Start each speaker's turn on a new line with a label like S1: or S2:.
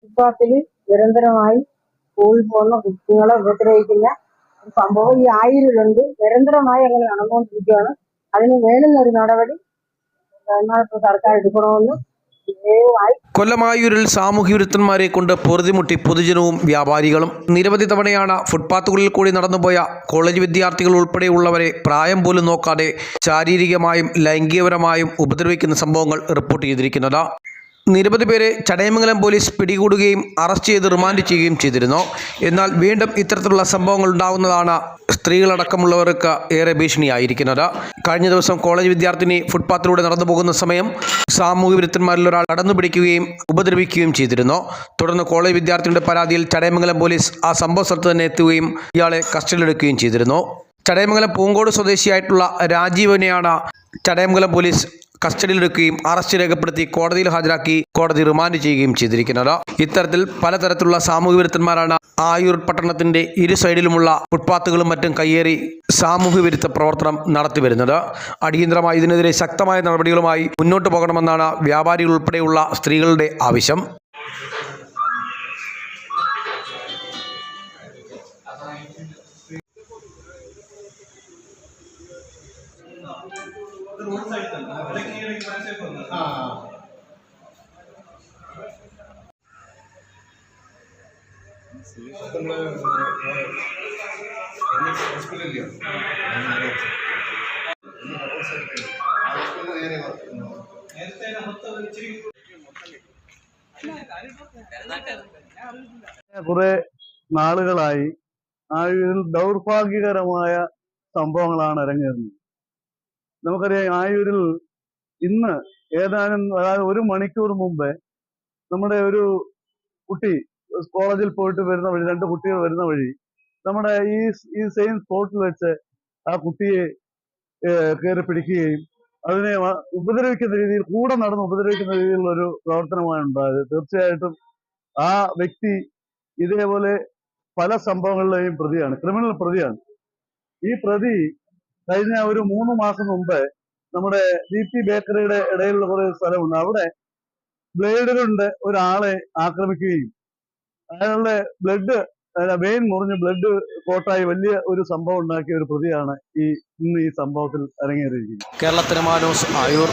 S1: ഫുട്പാത്തിൽ നിരന്തരമായി സ്കൂളിൽ പോകുന്ന കുട്ടികളെ ഉപദ്രവിക്കുന്ന ഒരു സംഭവം ഈ ആയൂരിലുണ്ട്. നിരന്തരമായി അങ്ങനെ നടന്നുകൊണ്ടിരിക്കുകയാണ്. അതിന് വേണ്ടുന്ന ഒരു നടപടി സർക്കാർ എടുക്കണമെന്ന്
S2: കൊല്ലം ആയൂരിൽ സാമൂഹ്യ വിരുദ്ധന്മാരെ കൊണ്ട് പൊറുതിമുട്ടി പൊതുജനവും വ്യാപാരികളും. നിരവധി തവണയാണ് ഫുട്പാത്തുകളിൽ കൂടി നടന്നുപോയ കോളേജ് വിദ്യാർത്ഥികൾ ഉൾപ്പെടെയുള്ളവരെ പ്രായം പോലും നോക്കാതെ ശാരീരികമായും ലൈംഗികപരമായും ഉപദ്രവിക്കുന്ന സംഭവങ്ങൾ റിപ്പോർട്ട് ചെയ്തിരിക്കുന്നത്. നിരവധി പേരെ ചടയമംഗലം പോലീസ് പിടികൂടുകയും അറസ്റ്റ് ചെയ്ത് റിമാൻഡ് ചെയ്യുകയും ചെയ്തിരുന്നു. എന്നാൽ വീണ്ടും ഇത്തരത്തിലുള്ള സംഭവങ്ങൾ ഉണ്ടാകുന്നതാണ് സ്ത്രീകളടക്കമുള്ളവർക്ക് ഏറെ ഭീഷണിയായിരിക്കുന്നത്. കഴിഞ്ഞ ദിവസം കോളേജ് വിദ്യാർത്ഥിനി ഫുട്പാത്തിലൂടെ നടന്നു പോകുന്ന സമയം സാമൂഹ്യ വിരുദ്ധന്മാരിൽ ഒരാൾ കടന്നുപിടിക്കുകയും ഉപദ്രവിക്കുകയും ചെയ്തിരുന്നു. തുടർന്ന് കോളേജ് വിദ്യാർത്ഥിനിയുടെ പരാതിയിൽ ചടയമംഗലം പോലീസ് ആ സംഭവ സ്ഥലത്ത് തന്നെ എത്തുകയും ഇയാളെ കസ്റ്റഡിയിലെടുക്കുകയും ചെയ്തിരുന്നു. ചടയമംഗലം പൂങ്കോട് സ്വദേശിയായിട്ടുള്ള രാജീവിനെയാണ് ചടയമംഗലം പോലീസ് കസ്റ്റഡിയിലെടുക്കുകയും അറസ്റ്റ് രേഖപ്പെടുത്തി കോടതിയിൽ ഹാജരാക്കി കോടതി റിമാൻഡ് ചെയ്യുകയും ചെയ്തിരിക്കുന്നത്. ഇത്തരത്തിൽ പലതരത്തിലുള്ള സാമൂഹ്യ വിരുദ്ധന്മാരാണ് ആയൂർ പട്ടണത്തിന്റെ ഇരു സൈഡിലുമുള്ള ഫുട്പാത്തുകളും മറ്റും കയ്യേറി സാമൂഹ്യ വിരുദ്ധ പ്രവർത്തനം നടത്തിവരുന്നത്. അടിയന്തരമായി ഇതിനെതിരെ ശക്തമായ നടപടികളുമായി മുന്നോട്ട് പോകണമെന്നാണ് വ്യാപാരികൾ ഉൾപ്പെടെയുള്ള സ്ത്രീകളുടെ ആവശ്യം.
S3: കുറെ നാളുകളായി ആയൂരിൽ ദൗർഭാഗ്യകരമായ സംഭവങ്ങളാണ് അരങ്ങേറുന്നത്. നമുക്കറിയാം, ആയൂരിൽ ഇന്ന് ഏതാനും ഒരു മണിക്കൂർ മുമ്പേ നമ്മുടെ ഒരു കുട്ടി കോളേജിൽ പോയിട്ട് വരുന്ന വഴി, 2 കുട്ടികൾ വരുന്ന വഴി നമ്മുടെ ഈ സെയിം സ്പോട്ടിൽ വെച്ച് ആ കുട്ടിയെ കയറി പിടിക്കുകയും അതിനെ ഉപദ്രവിക്കുന്ന രീതിയിൽ, കൂടെ നടന്ന് ഉപദ്രവിക്കുന്ന രീതിയിലുള്ള ഒരു പ്രവർത്തനമാണ് ഉണ്ടായത്. തീർച്ചയായിട്ടും ആ വ്യക്തി ഇതേപോലെ പല സംഭവങ്ങളിലെയും പ്രതിയാണ്, ക്രിമിനൽ പ്രതിയാണ്. ഈ പ്രതി കഴിഞ്ഞ ഒരു 3 മാസം മുമ്പ് നമ്മുടെ DP ബേക്കറിയുടെ ഇടയിലുള്ള കുറേ സ്ഥലമുണ്ട്, അവിടെ ബ്ലേഡ് കൊണ്ട് ഒരാളെ ആക്രമിക്കുകയും അയാളുടെ വെയിൻ മുറിഞ്ഞ് ബ്ലഡ് കോട്ടായി വലിയ ഒരു സംഭവം ഉണ്ടാക്കിയ ഒരു പ്രതിയാണ് ഇന്ന് ഈ സംഭവത്തിൽ അരങ്ങേറിയിരിക്കുന്നത്.
S2: കേരളത്തിന് മാനൂസ് ആയൂർ.